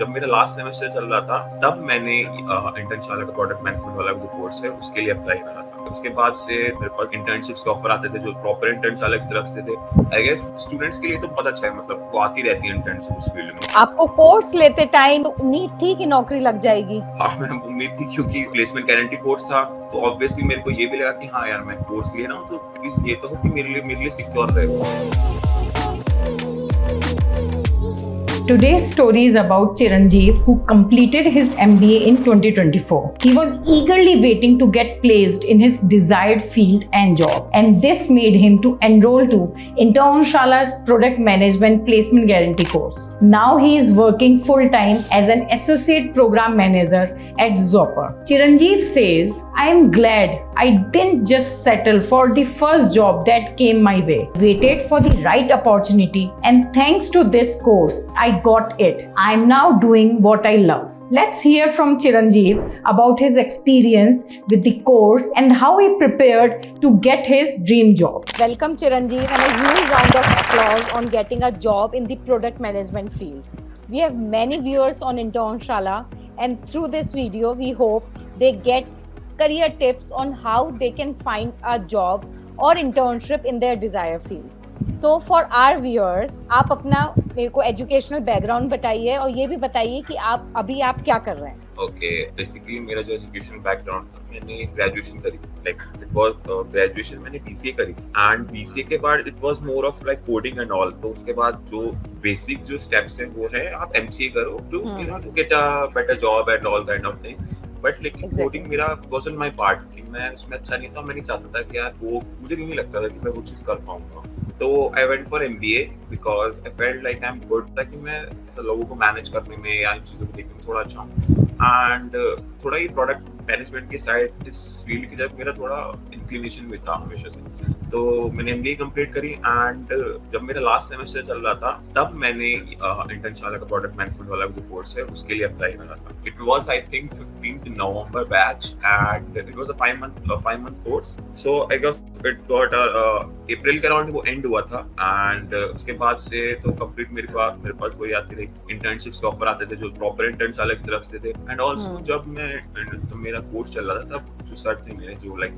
जब मेरा last semester चल रहा था तब मैंने इंटर्नशाला का प्रोडक्ट मैनेजमेंट वाला जो कोर्स है उसके लिए अप्लाई करा था। उसके बाद से मेरे पास इंटर्नशिप्स के ऑफर आते थे जो प्रॉपर इंटर्नशाला की तरफ से थे। आई गेस स्टूडेंट्स के लिए तो बहुत अच्छा है, मतलब वो आती रहती है इंटर्नशिप उस फील्ड में। आपको कोर्स लेते टाइम तो उम्मीद थी कि नौकरी लग जाएगी? हाँ, मैं उम्मीद थी क्योंकि प्लेसमेंट गारंटी कोर्स था, तो ऑब्वियसली मेरे को ये भी लगा कि हाँ यार मैं कोर्स ले रहा हूँ तो एटलीस्ट ये तो हो कि मेरे लिए सिक्योर रहेगा। Today's story is about Chiranjeev, who completed his MBA in 2024. He was eagerly waiting to get placed in his desired field and job, and this made him to enroll to Internshala's Product Management Placement Guarantee course. Now he is working full-time as an Associate Program Manager at Zopper. Chiranjeev says, I am glad I didn't just settle for the first job that came my way. Waited for the right opportunity, and thanks to this course, I got it. I'm now doing what I love. Let's hear from Chiranjeev about his experience with the course and how he prepared to get his dream job. Welcome Chiranjeev, and a huge round of applause on getting a job in the product management field. We have many viewers on Internshala, and through this video we hope they get career tips on how they can find a job or internship in their desired field. So for our viewers, आप अपना मेरे को educational background बताइए और ये भी बताइए कि आप क्या कर रहे हैं। ओके, बेसिकली मेरा जो एजुकेशन बैकग्राउंड था, मैंने ग्रेजुएशन करी थी, लाइक इट वाज ग्रेजुएशन मैंने बीसीए करी थी, एंड बीसीए के बाद it was more of like coding and all. तो उसके बाद जो बेसिक जो स्टेप्स है वो है आप एमसीए करो to you know to get a better job and all kind of thing. But लेकिन कोडिंग मेरा वाजंट माय पार्ट, कि मैं उसमें अच्छा नहीं था। मैं नहीं चाहता था कि यार वो मुझे नहीं लगता था कि मैं वो चीज कर पाऊंगा। तो I went for MBA because I felt like I am good, ताकि मैं लोगों को मैनेज करने में या इन चीज़ों को देखने में थोड़ा अच्छा हूँ। एंड थोड़ा ही प्रोडक्ट मैनेजमेंट की साइड इस फील्ड की तरफ मेरा थोड़ा इंक्लिनेशन भी था हमेशा से। तो मैंने एमबीए कंप्लीट करी, एंड जब मेरा लास्ट सेमेस्टर चल रहा था तब मैंने इंटर्नशाला का प्रोडक्ट मैनेजमेंट वाला जो कोर्स है उसके लिए अप्लाई करा था। It was I think 15th November batch, and it was a 5 month course. So I guess it got April के अराउंड वो एंड हुआ था, एंड उसके बाद से तो कंप्लीट मेरे पास वही आती रही, इंटर्नशिप्स के ऑफर आते थे जो प्रॉपर इंटर्नशाला की तरफ से थे। एंड ऑल्सो जब मेरा कोर्स चल रहा था तब जो सर थे मेरे, जो like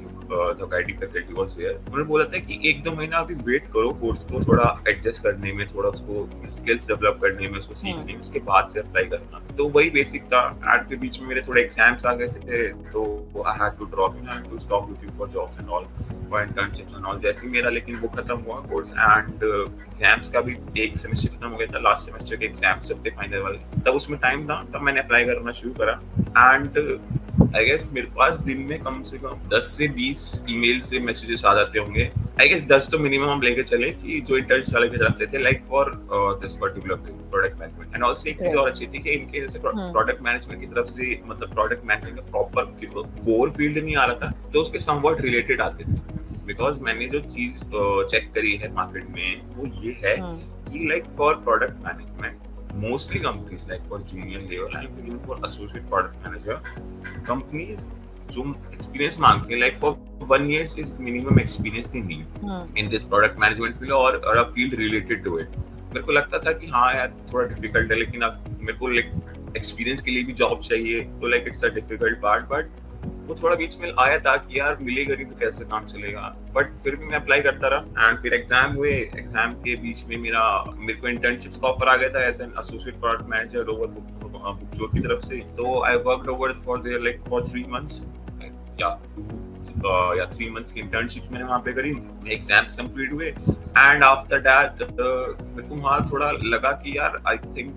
the guiding faculty was there, उन्होंने बोला था कि 1-2 महीना अभी वेट करो कोर्स को थोड़ा एडजस्ट करने में, थोड़ा उसको स्किल्स डेवलप करने में, उसको सीखने में, उसके बाद से अप्लाई करना। तो वही बेसिक था। एंड फिर बीच में मेरे थोड़े एग्जाम्स आ गए थे, तो I had to drop in and to stop looking for jobs and all, for internships and all. जैसे मेरा लेकिन वो खत्म हुआ कोर्स, एंड एग्जाम्स का भी एक सेमेस्टर खत्म हो गया था, लास्ट सेमेस्टर के एग्जाम्स जब थे फाइनल वाले, तब उसमें टाइम था, तब मैंने अप्लाई करना शुरू करा। एंड आई गेस मेरे पास दिन में कम से कम 10 से 20 ईमेल से मैसेजेस आ जाते होंगे। आई गेस 10 तो मिनिमम हम लेके चले कि जो इंटर्नशाला की तरफ से थे, like for this particular product management. And also एक चीज और अच्छी थी कि इनके जैसे प्रोडक्ट मैनेजमेंट की तरफ से, मतलब प्रोडक्ट मैनेजमेंट का प्रॉपर कोर फील्ड नहीं आ रहा था, तो उसके समवॉट रिलेटेड आते थे। बिकॉज मैंने जो चीज चेक करी है मार्केट में वो ये है कि like for product management mostly companies like for junior level and even for associate product manager, companies जो experience मांगते हैं, like for 1 year is minimum experience they need in this product management field or a field related to it। मेरे को लगता था कि हाँ यार थोड़ा डिफिकल्ट है, लेकिन अब मेरे को लाइक एक्सपीरियंस के लिए भी जॉब चाहिए, तो like it's a difficult part. But वो थोड़ा बीच में आया था कि यार मिलेगा नहीं तो कैसे काम चलेगा। बट फिर भी मैं अप्लाई करता रहा, एंड फिर एग्जाम हुए। एग्जाम के बीच में मेरे को इंटर्नशिप्स का ऑफर आ गया था as an associate product manager over बुकजोर की तरफ से। तो I worked over for there like for 3 months या 3 months की इंटर्नशिप मैंने वहाँ पे करी। एग्जाम्स कंप्लीट हुए, एंड आफ्टर दैट मेरे को वहाँ थोड़ा लगा कि यार I think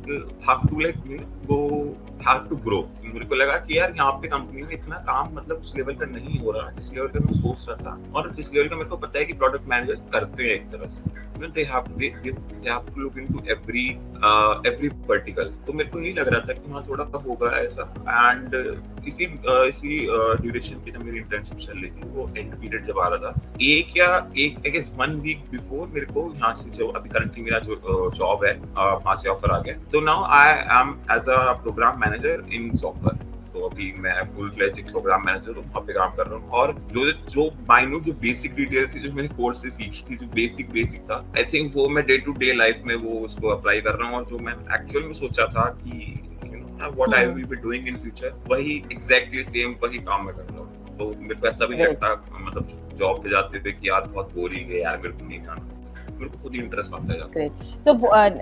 have to grow. मेरे को लगा कि यार यहाँ पे कंपनी में इतना काम मतलब उस लेवल का नहीं हो रहा जिस लेवल का मैं सोच रहा था, और जिस लेवल का मेरे को पता है कि प्रोडक्ट मैनेजर्स करते हैं एक तरह से। they have to look into every vertical। तो मेरे को नहीं लग रहा था कि वहाँ थोड़ा होगा ऐसा। एंड इसी ड्यूरेशन की जब मेरी इंटर्नशिप चल रही थी, वो एंड पीरियड जब आ रहा था, आई गेस 1 week बिफोर मेरे को यहाँ से जो अभी करंटली मेरा जो जॉब है वहाँ से ऑफर आ गया। तो now I am as a programme manager in soccer. तो अभी मैं फुल फ्लेज प्रोग्राम मैनेजर हूँ, वहाँ पे काम कर रहा हूँ। और जो माइन्यूट जो बेसिक डिटेल्स थी जो मैंने कोर्स से सीखी थी, जो बेसिक था, आई थिंक वो मैं डे टू डे लाइफ में वो उसको अप्लाई कर रहा हूँ। और जो मैं एक्चुअल में सोचा था कि ना what I will be doing in future, वही एग्जैक्टली सेम वही काम मैं कर रहा हूँ। तो मेरे को ऐसा भी नहीं लगता मतलब जॉब पे जाते हुए कि यार बहुत बोरिंग है यार, मेरे को नहीं जाना, मेरे को खुद ही इंटरेस्ट आता है। ग्रेट। तो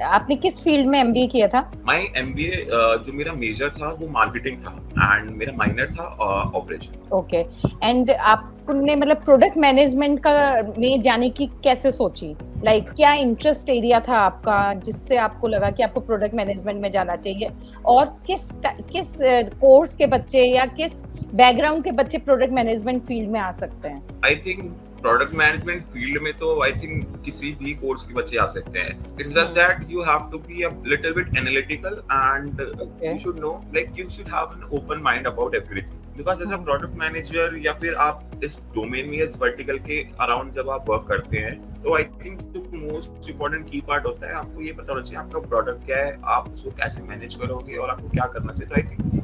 आपने किस फील्ड में एमबीए किया था? माय एमबीए जो मेरा मेजर था वो मार्केटिंग था एंड मेरा माइनर था ऑपरेशन। ओके। एंड आपने मतलब प्रोडक्ट मैनेजमेंट का में जाने की कैसे सोची? लाइक क्या इंटरेस्ट एरिया था आपका जिससे आपको लगा कि आपको प्रोडक्ट मैनेजमेंट में जाना चाहिए? और किस किस कोर्स के बच्चे या किस बैकग्राउंड के बच्चे प्रोडक्ट मैनेजमेंट फील्ड में आ सकते हैं? I think product management field में तो आई थिंक किसी भी कोर्स के बच्चे आ सकते हैं। It's just that you have to be a little bit analytical and you should know like you should have an open mind about everything, because as a product manager या फिर आप इस डोमेन में इस वर्टिकल के around जब आप work करते हैं तो आई थिंक जो मोस्ट इंपॉर्टेंट की पार्ट होता है आपको ये पता होना चाहिए आपका प्रोडक्ट क्या है, आप उसको कैसे मैनेज करोगे और आपको क्या करना चाहिए। तो आई थिंक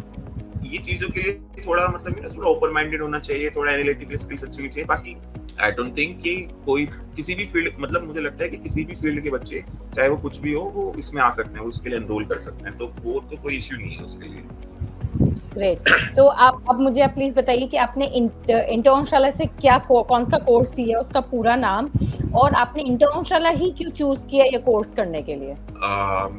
ये चीजों के लिए थोड़ा मतलब थोड़ा ओपन माइंडेड होना चाहिए, थोड़ा एनालिटिकल स्किल्स अच्छी होनी चाहिए। बाकी आई डोंट थिंक कि कोई किसी भी फील्ड मतलब मुझे लगता है कि किसी भी फील्ड के बच्चे चाहे वो कुछ भी हो वो इसमें आ सकते हैं, वो इसके लिए एनरोल कर सकते हैं, तो वो तो कोई इश्यू नहीं है उसके लिए। ग्रेट। तो आप अब मुझे आप प्लीज बताइए कि आपने इंटर्नशाला से क्या कौन सा कोर्स किया, उसका पूरा नाम, और आपने इंटर्नशाला ही क्यों चूज किया ये कोर्स करने के लिए?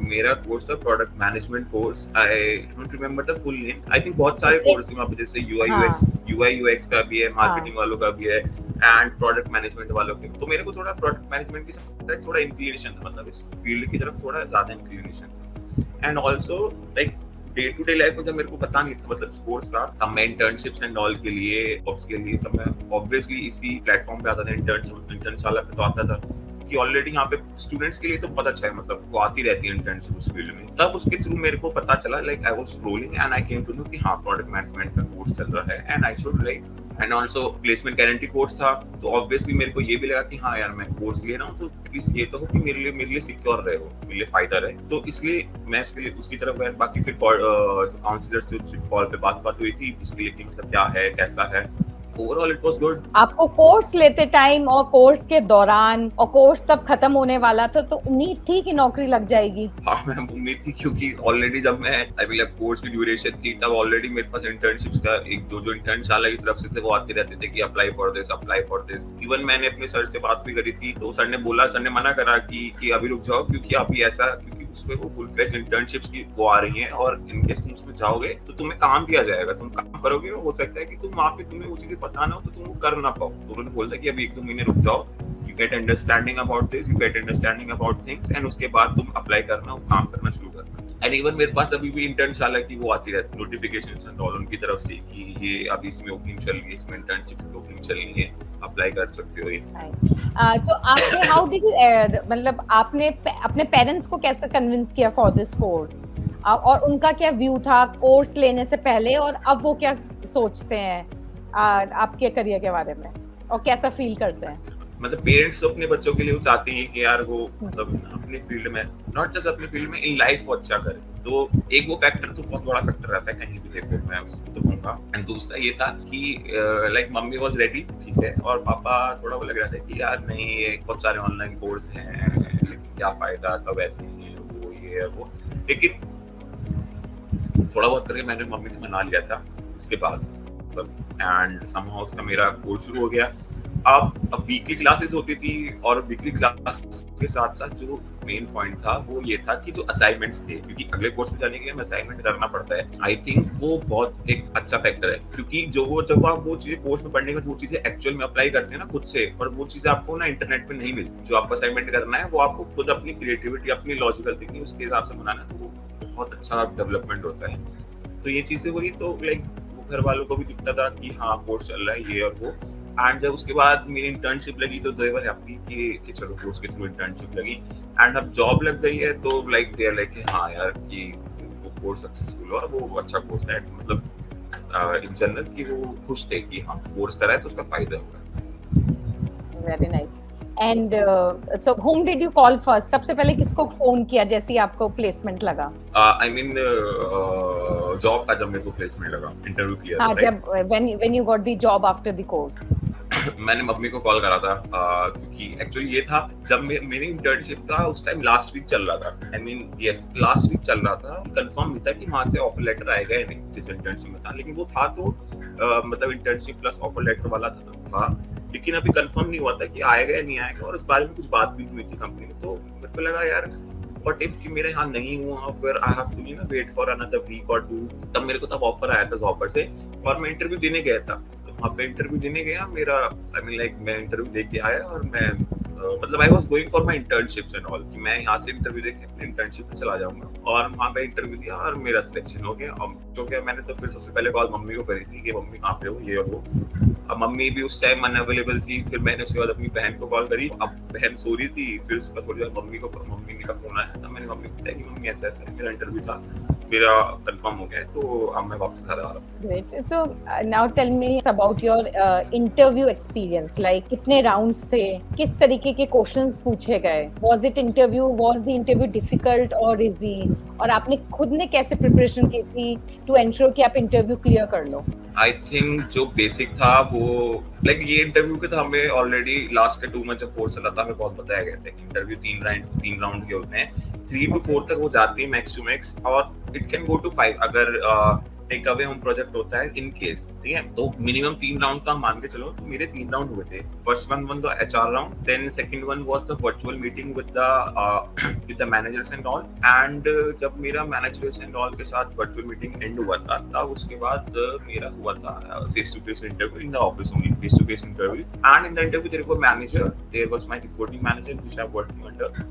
मेरा कोर्स था product management course. I don't remember the full name. I think बहुत सारे कोर्स हैं वहाँ पे, जैसे यूआई यूएक्स का भी है, मार्केटिंग वालों का भी है एंड प्रोडक्ट मैनेजमेंट वालों के। तो मेरे को थोड़ा प्रोडक्ट मैनेजमेंट के साथ थोड़ा इंक्लिनेशन था, मतलब इस फील्ड की तरफ थोड़ा ज्यादा इंक्लिनेशन था। And also like day to day life में जब मेरे को पता नहीं था मतलब कोर्स का, तब मैं इंटर्नशिप्स एंड ऑल के लिए जॉब्स के लिए तब मैं ऑब्वियसली इसी प्लेटफॉर्म पे आता था, इंटर्नशाला पे तो आता था कि ऑलरेडी यहाँ पे स्टूडेंट्स के लिए तो बहुत अच्छा है, मतलब वो आती रहती है इंटर्नशिप उस फील्ड में। तब उसके थ्रू मेरे को पता चला like I was scrolling and I came to know कि हाँ प्रोडक्ट मैनेजमेंट का कोर्स चल रहा है and I should like and also placement guarantee course था। तो ऑब्वियसली मेरे को ये भी लगा कि हाँ यार मैं कोर्स ले रहा हूँ तो एटलीस्ट ये तो हो कि मेरे लिए सिक्योर रहे हो, मेरे लिए फायदा रहे, तो इसलिए मैं इसके लिए उसकी तरफ गया। बाकी फिर जो काउंसलर से कॉल पे बात हुई थी उसके लिए कि मतलब क्या है कैसा है, ओवरऑल इट वाज गुड। आपको कोर्स लेते टाइम और कोर्स के दौरान और कोर्स तब खत्म होने वाला था तो उम्मीद थी कि नौकरी लग जाएगी? हाँ मैम उम्मीद थी, क्योंकि ऑलरेडी जब मैं आई मीन कोर्स की ड्यूरेशन थी तब ऑलरेडी मेरे पास इंटर्नशिप्स का एक दो जो इंटर्नशाला की तरफ से थे वो आते रहते थे कि अप्लाई फॉर दिस। इवन मैंने अपने सर से बात भी करी थी तो सर ने मना करा कि अभी रुक जाओ, क्योंकि अभी ऐसा क्योंकि उसमें वो फुल फ्लेज इंटर्नशिप्स की वो आ रही हैं और इनकेस तुम उसमें जाओगे तो तुम्हें काम दिया जाएगा, तुम काम करोगे, हो सकता है कि तुम वहाँ पे तुम्हें वो चीजें पता ना हो तो तुम वो कर ना पाओ। तो उन्होंने बोला कि अभी 1-2 महीने रुक जाओ, you get understanding about this, you get understanding about things and उसके बाद तुम अप्लाई करना, काम करना शुरू करना। एंड इवन मेरे पास अभी भी इंटर्नशाला की वो आती रहती नोटिफिकेशंस एंड ऑल उनकी तरफ से कि ये अभी इसमें ओपनिंग चल रही है, इसमें इंटर्नशिप की ओपनिंग चल रही है, अप्लाई कर सकते हो ये। तो आपने हाउ डिड मतलब आपने अपने पेरेंट्स को कैसे कन्विंस किया फॉर दिस कोर्स, और उनका क्या व्यू था कोर्स लेने से पहले और अब वो क्या सोचते हैं आपके करियर के बारे में और कैसा फील करते हैं? मतलब पेरेंट्स तो अपने बच्चों के लिए वो चाहते हैं कि यार वो मतलब अपने फील्ड में नॉट जस्ट अपने फील्ड में इन लाइफ वो अच्छा करे, तो एक वो फैक्टर तो बहुत बड़ा फैक्टर रहता है कहीं भी देखो, मैं उसको तो कहूँगा। एंड दूसरा ये था कि लाइक मम्मी वाज रेडी, ठीक है, और पापा थोड़ा वो लग रहा था कि यार नहीं ये बहुत सारे ऑनलाइन कोर्स हैं लेकिन क्या फायदा, सब ऐसे ही है वो ये वो, लेकिन थोड़ा बहुत करके मैंने मम्मी को मना लिया था उसके बाद एंड समहाउ उसका मेरा कोर्स शुरू हो गया। अब वीकली क्लासेस होती थी और वीकली क्लास के साथ साथ जो मेन पॉइंट था वो ये था कि जो असाइनमेंट्स थे, क्योंकि अगले कोर्स में जाने के लिए हमें असाइनमेंट करना पड़ता है, आई थिंक वो बहुत एक अच्छा फैक्टर है, क्योंकि जब आप वो चीजें कोर्स में पढ़ने के बाद वो चीजें एक्चुअल में अप्लाई करते हैं ना खुद से, और वो चीजें आपको ना इंटरनेट पे नहीं मिलती। जो आपको असाइनमेंट करना है वो आपको खुद अपनी क्रिएटिविटी अपनी लॉजिकल थिंकिंग उसके हिसाब से बनाना, तो वो बहुत अच्छा डेवलपमेंट होता है। तो ये चीजें हुई तो लाइक वो घर वालों को भी दिखता था कि हाँ कोर्स चल रहा है ये और वो। एंड जब उसके बाद मेरी इंटर्नशिप लगी तो दे वर हैप्पी कि चलो कोर्स के थ्रू इंटर्नशिप लगी एंड अब जॉब लग गई है, तो लाइक दे आर लाइक हाँ यार कि वो कोर्स सक्सेसफुल हुआ, वो अच्छा कोर्स था, मतलब इन जनरल कि वो खुश थे कि हाँ कोर्स करा है तो उसका फायदा होगा। Very nice. And so whom did you call first? सबसे पहले किसको फोन किया जैसे ही आपको प्लेसमेंट लगा? आई मीन जॉब का जब मेरे को प्लेसमेंट लगा, इंटरव्यू क्लियर हाँ, जब when you got the job after the course? मैंने मम्मी को कॉल करा था, क्योंकि एक्चुअली ये था जब मेरी इंटर्नशिप था उस टाइम लास्ट वीक चल रहा था, I mean yes last week चल रहा था। कंफर्म नहीं था कि वहां से ऑफर लेटर आएगा या नहीं जिस इंटर्नशिप में था, लेकिन वो था तो मतलब इंटर्नशिप प्लस ऑफर लेटर वाला था, लेकिन अभी कंफर्म नहीं हुआ था कि आएगा या नहीं आएगा, और इस बारे में कुछ बात भी नहीं हुई थी कंपनी में। तो मेरे को लगा यार व्हाट इफ कि मेरे यहाँ नहीं हुआ, फिर I have to wait for another week और 2। तब मेरे को तब ऑफर आया था जॉपर से, और मैं इंटरव्यू देने गया था। तो वहाँ पे इंटरव्यू देने गया, मेरा आई मीन लाइक मैं इंटरव्यू दे के आया, और मैं मतलब I was going for my internships and all, कि मैं यहाँ से इंटरव्यू देके अपने इंटर्नशिप में चला जाऊंगा, और वहाँ पे इंटरव्यू दिया और मेरा सिलेक्शन हो गया। और तो क्या, मैंने तो फिर सबसे पहले कॉल मम्मी को करी थी कि मम्मी कहाँ पे हो, ये और वो। अब मम्मी भी उस टाइम अनअवेलेबल थी। फिर मैंने उसके बाद अपनी बहन को कॉल करी, अब बहन सो रही थी। फिर उसके बाद थोड़ी देर मम्मी का फोन आया था, मैंने मम्मी को बताया कि मम्मी ऐसा ऐसा मेरा इंटरव्यू था, मेरा कंफर्म हो गया है, तो अब मैं वापस घर आ रहा हूँ। Great. So now tell me about your interview experience. Like कितने rounds थे? किस तरीके के questions पूछे गए? Was the interview difficult or easy? और आपने खुद ने कैसे preparation की थी to ensure कि आप interview clear कर लो? आई थिंक जो बेसिक था वो लाइक ये इंटरव्यू के था, हमें ऑलरेडी लास्ट के 2 मंथ जब कोर्स चला था हमें बहुत बताया गया था कि इंटरव्यू 3 राउंड के होते हैं, 3 to 4 तक वो जाती है मैक्स टू मैक्स, और इट कैन गो टू 5 अगर टेक अवे होम प्रोजेक्ट होता है इन केस, ठीक है। तो मिनिमम 3 राउंड का मान के चलो, तो मेरे 3 राउंड हुए थे। First one the HR round, then second one was the virtual meeting with the managers and all, and जब मेरा मैनेजर्स एंड ऑल के साथ वर्चुअल मीटिंग एंड हुआ था, तब उसके बाद मेरा हुआ था face to face interview in the office only, face to face interview. And in the interview there was manager, there was my reporting manager which I am working under,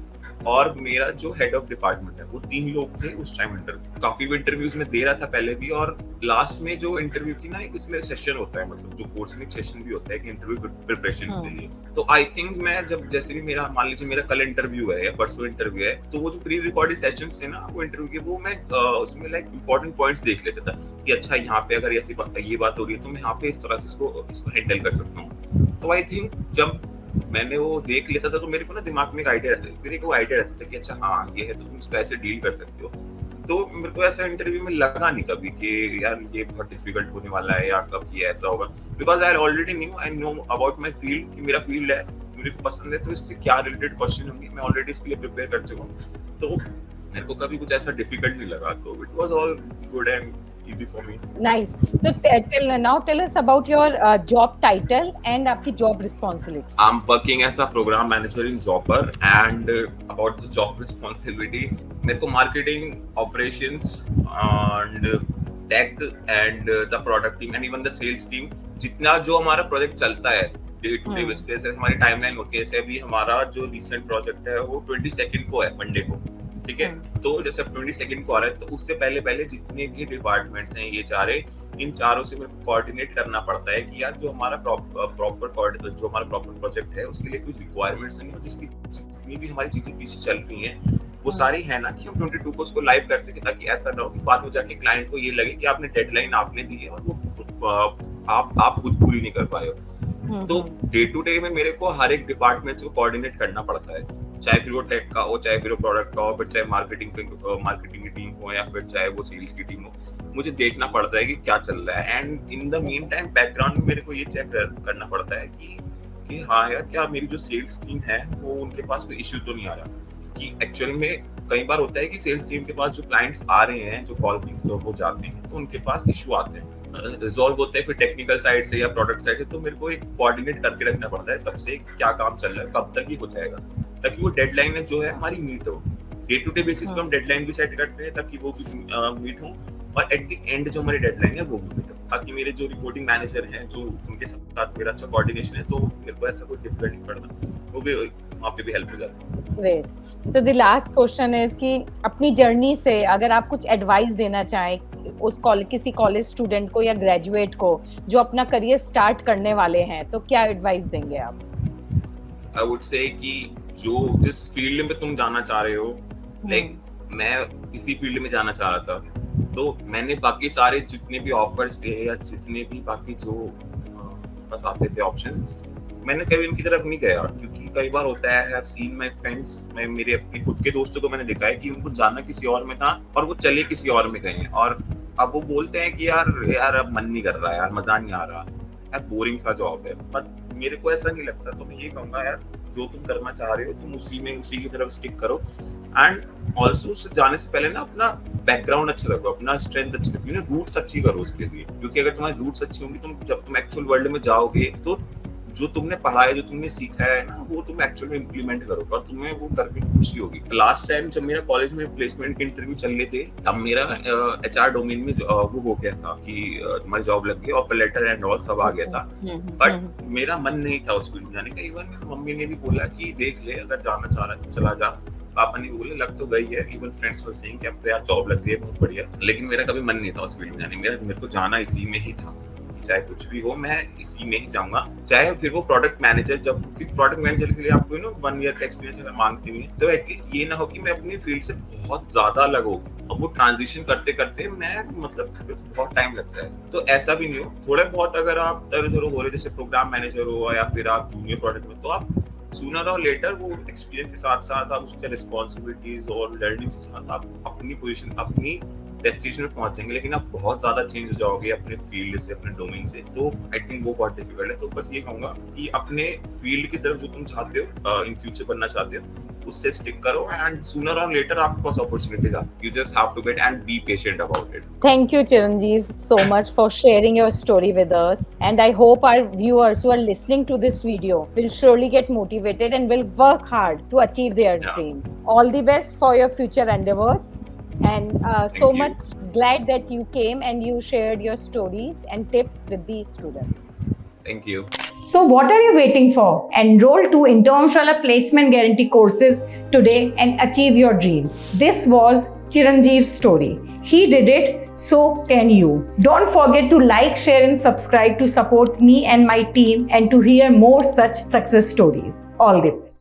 और मेरा जो हेड ऑफ डिपार्टमेंट है, वो 3 लोग थे उस time interview. काफी interviews में दे रहा था पहले भी, और लास्ट में जो इंटरव्यू की ना एक इसमें सेशन होता है, मतलब जो कोर्स में एक सेशन भी होता है कि इंटरव्यू प्रिपरेशन के लिए। तो आई थिंक मैं जब जैसे भी मेरा मान लीजिए मेरा कल इंटरव्यू है या परसों इंटरव्यू है, तो वो जो प्री रिकॉर्डेड सेशंस थे ना वो इंटरव्यू के, वो मैं उसमें लाइक इंपॉर्टेंट पॉइंट्स देख लेता था कि अच्छा यहाँ पे अगर ऐसी ये बात हो रही है तो मैं यहाँ पे इस तरह से इसको हैंडल कर सकता हूँ। तो आई थिंक जब मैंने वो देख लेता था तो मेरे को ना दिमाग में एक आइडिया रहता था, फिर एक वो आइडिया रहता था कि अच्छा हाँ ये है तो तुम इसको ऐसे डील कर सकते हो। तो मेरे को ऐसा इंटरव्यू में लगा नहीं कभी कि यार ये बहुत डिफिकल्ट होने वाला है या कब ये ऐसा होगा, because I already know about my field, कि मेरा फील्ड है, मेरे को पसंद है, तो इससे क्या रिलेटेड क्वेश्चन होंगे मैं ऑलरेडी इसके लिए प्रिपेयर कर चुका हूँ। तो मेरे को कभी कुछ ऐसा डिफिकल्ट नहीं लगा, तो it was all good and easy for me. Nice. So tell us about your job title and आपकी job responsibility. I'm working as a program manager in Zopper, and about the job responsibility, मेरे को marketing, operations and tech and the product team and even the sales team, जितना जो हमारा project चलता है day to day basis पे, हमारी timeline होती है। जैसे अभी हमारा जो रिसेंट प्रोजेक्ट है वो 22 को है, मंडे को, ठीक है। तो जैसे 22 को आ रहा है, तो उससे पहले जितने भी डिपार्टमेंट्स हैं ये चारे, इन चारों से मेरे को कोऑर्डिनेट करना पड़ता है कि यार जो हमारा प्रॉपर प्रोजेक्ट है उसके लिए कुछ रिक्वायरमेंट्स नहीं, और जितनी भी हमारी चीजें पीछे चल रही हैं वो सारी है ना, कि हम 22 को उसको लाइव कर सके, ताकि ऐसा ना हो कि बाद में जाके क्लाइंट को ये लगे कि आपने डेडलाइन आपने दी है और वो आप खुद पूरी नहीं कर पाए हो। तो डे टू डे में मेरे को हर एक डिपार्टमेंट से कोऑर्डिनेट करना पड़ता है, चाहे फिर वो टेक का हो, चाहे फिर वो प्रोडक्ट का हो, फिर चाहे मार्केटिंग की टीम हो, या फिर चाहे वो सेल्स की टीम हो। मुझे देखना पड़ता है कि क्या चल रहा है, and in the mean time background में मेरे को ये चेक करना पड़ता है कि हाँ यार क्या मेरी जो सेल्स टीम है वो उनके पास कोई इश्यू तो नहीं आ रहा, कि एक्चुअल में कई बार होता है कि सेल्स टीम के पास जो क्लाइंट्स आ रहे हैं, जो कॉल वो जाते हैं, तो उनके पास इश्यू आते हैं, रिजॉल्व होते हैं फिर टेक्निकल साइड से या प्रोडक्ट साइड से। तो मेरे को एक कोऑर्डिनेट करके रखना पड़ता है सबसे, क्या काम चल रहा है, कब तक ये हो जाएगा, ताकि वो डेडलाइन जो है हमारी मीट हो। डे टू डे बेसिस पे हम डेडलाइन भी सेट करते हैं ताकि वो भी मीट हो, और एट द एंड जो हमारी डेडलाइन है वो भी मीट हो, ताकि मेरे जो रिपोर्टिंग मैनेजर हैं, जो उनके साथ मेरा अच्छा कोऑर्डिनेशन है, तो मेरे को ऐसा कोई डिफिकल्ट नहीं पड़ता, वो भी वहाँ पे भी हेल्प हो जाती है। Great. So the last question is कि अपनी जर्नी से अगर आप कुछ एडवाइस देना चाहें उस किसी कॉलेज स्टूडेंट को या ग्रेजुएट को जो अपना करियर स्टार्ट करने वाले हैं, तो क्या एडवाइस देंगे आप? आई वुड से कि जो जिस फील्ड में तुम जाना चाह रहे हो, लाइक मैं इसी फील्ड में जाना चाह रहा था, तो मैंने बाकी सारे जितने भी ऑफर्स थे या जितने भी बाकी जो बस आते थे ऑप्शंस, मैंने कभी उनकी तरफ नहीं गया, क्योंकि कई बार होता है, I have seen my friends, मैं मेरे अपने खुद के दोस्तों को मैंने देखा है कि उनको जाना किसी और में था और वो चले किसी और में गए हैं, और अब वो बोलते हैं कि यार अब मन नहीं कर रहा है, यार मजा नहीं आ रहा, यार बोरिंग सा जॉब है। बट मेरे को ऐसा नहीं लगता। तो मैं ये कहूंगा यार, जो तुम करना चाह रहे हो तुम उसी की तरफ स्टिक करो। एंड ऑल्सो उससे जाने से पहले ना अपना बैकग्राउंड अच्छा रखो, अपना स्ट्रेंथ अच्छी रखो, रूट्स अच्छी करो उसके लिए। क्योंकि अगर तुम्हारी रूट्स अच्छी होंगी, जब तुम एक्चुअल वर्ल्ड में जाओगे तो जो तुमने पढ़ा है, जो तुमने सीखा है ना, वो तुम एक्चुअल में इम्प्लीमेंट करोगे और तुम्हें वो करके खुशी होगी। लास्ट टाइम जब मेरा कॉलेज में प्लेसमेंट के इंटरव्यू चल रहे थे, तब मेरा HR डोमेन में वो हो गया था कि तुम्हारी जॉब लग गई, ऑफर लेटर एंड ऑल सब आ गया था। बट मेरा मन नहीं था उस फील्ड में जाने का। इवन मम्मी ने भी बोला कि देख ले, अगर जाना चाह रहा है तो चला जा। पापा ने बोले लग तो गई है, इवन फ्रेंड्स वर सेइंग कि अब तो यार जॉब लग गई है, बहुत बढ़िया। लेकिन मेरा कभी मन नहीं था उस फील्ड में जाने। मेरे को जाना इसी में ही था, चाहे कुछ भी हो मैं इसी में ही जाऊंगा। चाहे फिर वो प्रोडक्ट मैनेजर, जब प्रोडक्ट मैनेजर के लिए आपको 1 ईयर का एक्सपीरियंस अगर मांगती नहीं, तो एटलीस्ट ये ना हो कि मैं अपनी फील्ड से बहुत ज्यादा अलग हो, अब वो ट्रांजिशन करते करते मैं मतलब बहुत टाइम लग जाए। तो ऐसा भी नहीं हो। थोड़े बहुत अगर आप इधर हो रहे, जैसे प्रोग्राम मैनेजर हो या फिर आप जूनियर प्रोडक्ट में, तो आप सूनर और लेटर वो एक्सपीरियंस के साथ साथ आप उसके रिस्पॉन्सिबिलिटीज और लर्निंग के साथ आप अपनी पोजीशन, अपनी डेस्टिनेशन में पहुंचेंगे। लेकिन आप बहुत ज्यादा चेंज हो जाओगे अपने फील्ड से, अपने डोमेन से, तो आई थिंक वो बहुत डिफिकल्ट है। तो बस ये कहूंगा कि अपने फील्ड की तरफ जो तुम चाहते हो, इन फ्यूचर बनना चाहते हो, उससे स्टिक करो एंड सूनर और लेटर आपके पास अपॉर्चुनिटीज आती। You just have to get and be patient about it. Thank you, Chiranjeev, so much for sharing your story with us. And I hope our viewers who are listening to this video will surely get motivated and will work hard to achieve their dreams. All the best for your future endeavors. And so you. much glad that you came and you shared your stories and tips with the students. Thank you. So what are you waiting for? Enroll to Internshala Placement Guarantee courses today and achieve your dreams. This was Chiranjeev's story. He did it, so can you. Don't forget to like, share and subscribe to support me and my team and to hear more such success stories. All the best.